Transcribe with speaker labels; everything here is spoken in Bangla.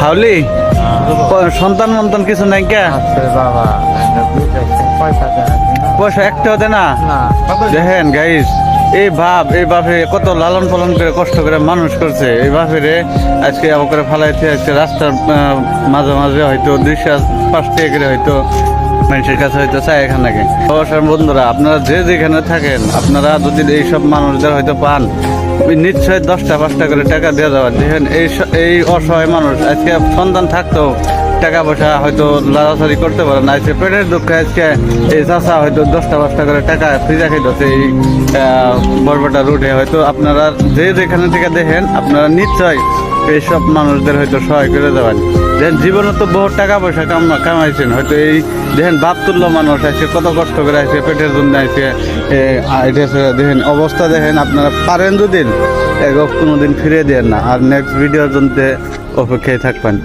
Speaker 1: হাউলি সন্তান মন্তান কিছু নাই কে
Speaker 2: বাবা পয়সা
Speaker 1: পয়সা একটাও দেয় না দেখেন গাইস এই বাপে কত লালন পালন করে কষ্ট করে মানুষ করছে এই বাপেরে আজকে করে ফালাইতে আজকে রাস্তার মাঝে মাঝে হয়তো 200-5 টাকা করে হয়তো মানুষের কাছে হয়তো চাই এখানে অবসর বন্ধুরা আপনারা যে যেখানে থাকেন আপনারা যদি এইসব মানুষদের হয়তো পান নিশ্চয় 10টা-5টা করে টাকা দিয়ে দেওয়ার দেখেন এই অসহায় মানুষ আজকে সন্তান থাকতো টাকা পয়সা হয়তো লাড়াছাড়ি করতে পারে না আজকে পেটের দুঃখে আজকে এই চাষা হয়তো 10টা-5টা করে টাকা ফ্রিজা খাইতেছে এই বরবেটা রুটে হয়তো আপনারা যে যেখানে থেকে দেখেন আপনারা নিশ্চয় এইসব মানুষদের হয়তো সহায় করে দেবেন দেখেন জীবনে তো বহু টাকা পয়সা কামাইছেন হয়তো এই দেখেন বাপ তুল্য মানুষ আছে কত কষ্ট করে আছে পেটের জন্য আছে দেখেন অবস্থা দেখেন আপনারা পারেন যদি কোনোদিন ফিরে দেন না আর নেক্সট ভিডিওর জন্য অপেক্ষায় থাকবেন।